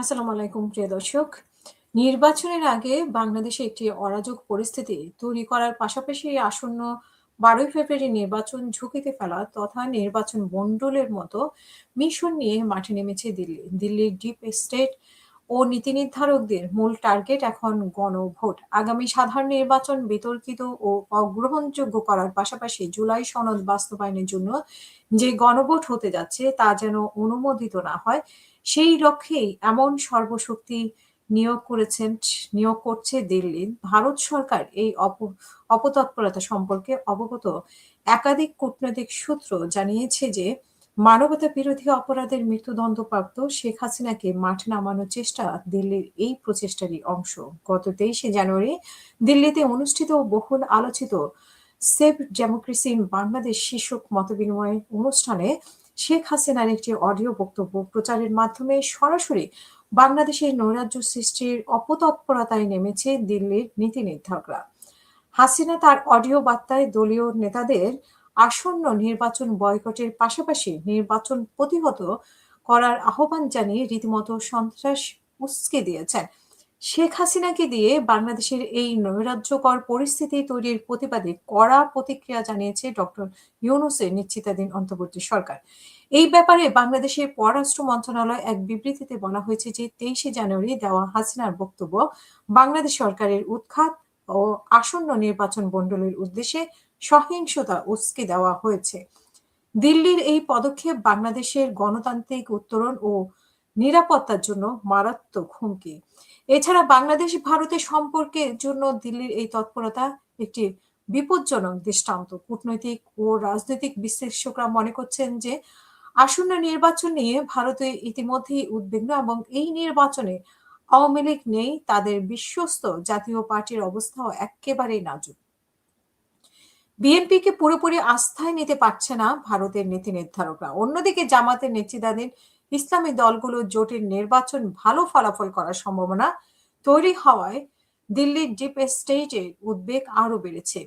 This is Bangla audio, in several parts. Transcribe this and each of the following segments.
আসসালামু আলাইকুম প্রিয় দর্শক। নির্বাচনের আগে বাংলাদেশে একটি অরাজক পরিস্থিতি তৈরি করার পাশাপাশি আসন্ন ১২ই ফেব্রুয়ারি নির্বাচন ঝুঁকিতে ফেলা তথা নির্বাচন ভণ্ডুলের মতো মিশন নিয়ে মাঠে নেমেছে দিল্লি। দিল্লির ডিপ স্টেট ও নীতি নির্ধারকদের মূল টার্গেট এখন গণভোট। আগামী সাধারণ নির্বাচন বিতর্কিত ও অগ্রহণযোগ্য করার পাশাপাশি জুলাই সনদ বাস্তবায়নের জন্য যে গণভোট হতে যাচ্ছে তা যেন অনুমোদিত না হয়, সেই লক্ষ্যেই এমন সর্বশক্তি নিয়োগ করছে দিল্লি। ভারত সরকার এই অপতৎপরতা সম্পর্কে অবগত একাধিক কূটনৈতিক সূত্র জানিয়েছে যে মানবতা বিরোধী অপরাধের মৃত্যুদণ্ডপ্রাপ্ত শেখ হাসিনাকে মাঠে নামানোর চেষ্টা দিল্লির এই প্রচেষ্টারই অংশ। গত ২৩শে জানুয়ারি দিল্লিতে অনুষ্ঠিত বহুল আলোচিত সেভ ডেমোক্রেসি ইন বাংলাদেশ শীর্ষক মতবিনিময় অনুষ্ঠানে শেখ হাসিনার একটি অডিও বক্তব্য প্রচারের মাধ্যমে সরাসরি বাংলাদেশের নৈরাজ্য সৃষ্টির অপতৎপরতায় নেমেছে দিল্লির নীতি নির্ধারকরা। হাসিনা তার অডিও বার্তায় দলীয় নেতাদের আসন্ন নির্বাচন বয়কটের পাশাপাশি নির্বাচন প্রতিহত করার আহ্বান জানিয়ে রীতিমতো সন্ত্রাস উস্কে দিয়েছেন। শেখ হাসিনাকে দিয়ে বাংলাদেশের এই নৈরাজ্যকর পরিস্থিতি তৈরির প্রতিবাদে কড়া প্রতিক্রিয়া জানিয়েছে ডক্টর ইউনূসের নেতৃত্বাধীন অন্তর্বর্তী সরকার। এই ব্যাপারে বাংলাদেশের পররাষ্ট্র মন্ত্রণালয় এক বিবৃতিতে বলা হয়েছে যে ২৩শে জানুয়ারি দেওয়া হাসিনার বক্তব্য বাংলাদেশ সরকারের উৎখাত ও আসন্ন নির্বাচন ভণ্ডুলের উদ্দেশ্যে সহিংসতা উস্কে দেওয়া হয়েছে। দিল্লির এই পদক্ষেপ বাংলাদেশের গণতান্ত্রিক উত্তরণ ও নিরাপত্তার জন্য মারাত্মক হুমকি। এছাড়া বাংলাদেশ ভারতের সম্পর্কের জন্য দিল্লির এই তৎপরতা একটি বিপজ্জনক দৃষ্টান্ত। কূটনৈতিক ও রাজনৈতিক বিশ্লেষকরা মনে করছেন যে আসন্ন নির্বাচন নিয়ে ভারতে ইতিমধ্যেই উদ্বিগ্ন এবং এই নির্বাচনে আওয়ামী লীগ নেই, তাদের বিশ্বস্ত জাতীয় পার্টির অবস্থাও একেবারেই নাজুক। বিএনপিকে পুরোপুরি আস্থায় নিতে পারছে না ভারতের নীতি নির্ধারকরা। অন্যদিকে জামাতের নেতৃত্বাধীন ইসলামী দলগুলো জোটের নির্বাচন ভালো ফলাফল করার সম্ভাবনা তৈরি হওয়ায় দিল্লির ডিপ স্টেটের উদ্বেগ আরো বেড়েছে।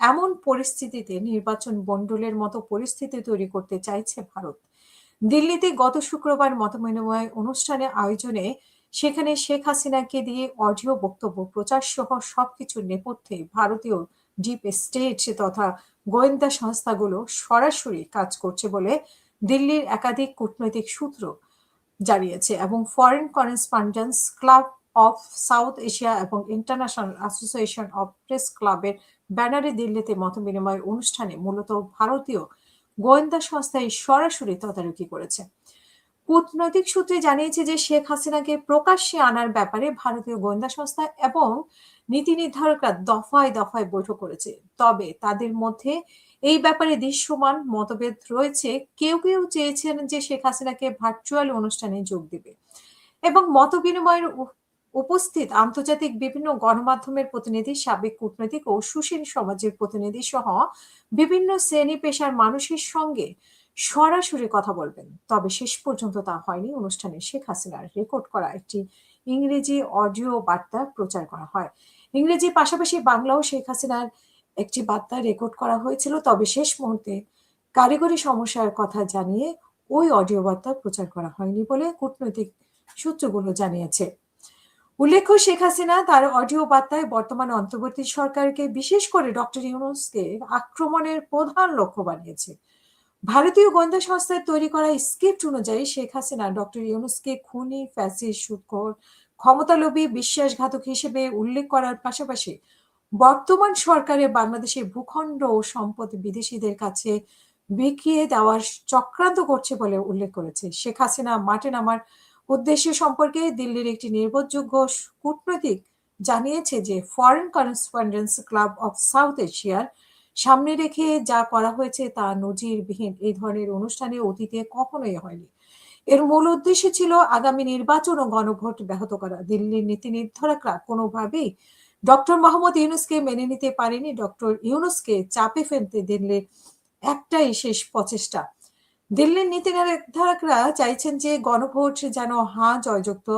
এমন পরিস্থিতিতে নির্বাচন ভণ্ডুলের মতো পরিস্থিতি তৈরি করতে চাইছে ভারত। দিল্লিতে গত শুক্রবার মতবিনিময় অনুষ্ঠানে আয়োজনে সেখানে শেখ হাসিনাকে দিয়ে অডিও বক্তব্য প্রচার সহ সবকিছুর নেপথ্যে ভারতীয় ডিপ স্টেট তথা গোয়েন্দা সংস্থাগুলো সরাসরি কাজ করছে বলে দিল্লির একাধিক কূটনৈতিক সূত্র জানিয়েছে এবং foreign correspondence club of south Asia এবং ইন্টারন্যাশনাল অ্যাসোসিয়েশন অফ প্রেস ক্লাবের ব্যানারে দিল্লিতে মতবিনিময় অনুষ্ঠানে মূলত ভারতীয় গোয়েন্দা সংস্থায় সরাসরি তদারকি করেছে। কূটনৈতিক সূত্রে জানিয়েছে যে শেখ হাসিনাকে প্রকাশ্যে আনার ব্যাপারে ভারতীয় গোয়েন্দা সংস্থা এবং নীতি নির্ধারকরা দফায় দফায় বৈঠক করেছে। তবে তাদের মধ্যে এই ব্যাপারে দৃশ্যমান মতভেদ রয়েছে। কেউ কেউ চেয়েছেন যে শেখ হাসিনাকে ভার্চুয়াল অনুষ্ঠানে যোগ দিবে এবং মতবিনিময়ের উপস্থিত আন্তর্জাতিক বিভিন্ন গণমাধ্যমের প্রতিনিধি, সাবেক কূটনৈতিক ও সুশীল সমাজের প্রতিনিধি সহ বিভিন্ন শ্রেণী পেশার মানুষের সঙ্গে সরাসরি কথা বলবেন। তবে শেষ পর্যন্ত তা হয়নি। অনুষ্ঠানে শেখ হাসিনার রেকর্ড করা একটি ইংরেজি অডিও বার্তা প্রচার করা হয়। ইংরেজির পাশাপাশি বাংলাও শেখ হাসিনার একটি বার্তা রেকর্ড করা হয়েছিল। তবে শেষ মুহূর্তে কারিগরি সমস্যার কথা জানিয়ে ওই অডিও বার্তা প্রচার করা হয়নি বলে কূটনৈতিক সূত্রগুলো জানিয়েছে। উল্লেখ্য, শেখ হাসিনা তার অডিও বার্তায় বর্তমান অন্তর্বর্তী সরকারকে বিশেষ করে ডক্টর ইউনূসকে আক্রমণের প্রধান লক্ষ্য বানিয়েছে। ভারতীয় গোয়েন্দা সংস্থার তৈরি করা স্ক্রিপ্ট অনুযায়ী শেখ হাসিনা ডক্টর ইউনূসকে খুনি, ফ্যাসিস্ট, সুদখোর, ক্ষমতালোভী, বিশ্বাসঘাতক হিসেবে উল্লেখ করার পাশাপাশি বর্তমান সরকারের বাংলাদেশের ভূখণ্ড ও সম্পদ বিদেশিদের কাছে বিকিয়ে দেওয়ার চক্রান্ত করছে বলে উল্লেখ করেছে। শেখ হাসিনা মাঠে নামার উদ্দেশ্য সম্পর্কে দিল্লির একটি নির্ভরযোগ্য কূটনৈতিক জানিয়েছে যে foreign correspondence club of south এশিয়ার সামনে রেখে যা করা হয়েছে তা নজিরবিহীন। এই ধরনের অনুষ্ঠানে অতীতে কখনোই হয়নি। এর মূল উদ্দেশ্য ছিল আগামী নির্বাচন ও গণভোট ব্যাহত করা। দিল্লির নীতি নির্ধারকরা কোনোভাবেই ডক্টর মোহাম্মদ ইউনূসকে মেনে নিতে পারেনি। ডক্টর ইউনূসকে চাপে ফেলতে দিল্লির একটাই শেষ প্রচেষ্টা। দিল্লির নীতি নির্ধারকরা চাইছেন যে গণভোট যেন হাঁ জয়যুক্ত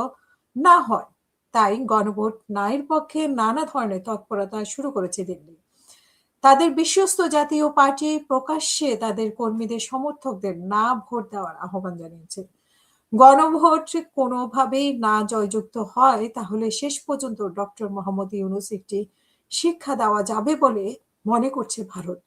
না হয়। তাই গণভোট নায়ের পক্ষে নানা ধরনের তৎপরতা শুরু করেছে দিল্লি। তাদের বিশ্বস্ত জাতীয় পার্টি প্রকাশ্যে তাদের কর্মীদের সমর্থকদের না ভোট দেওয়ার আহ্বান জানিয়েছে। গণভোট কোনোভাবেই না জয়যুক্ত হয়, তাহলে শেষ পর্যন্ত ডক্টর মোহাম্মদ ইউনূস একটি শিক্ষা দেওয়া যাবে বলে মনে করছে ভারত।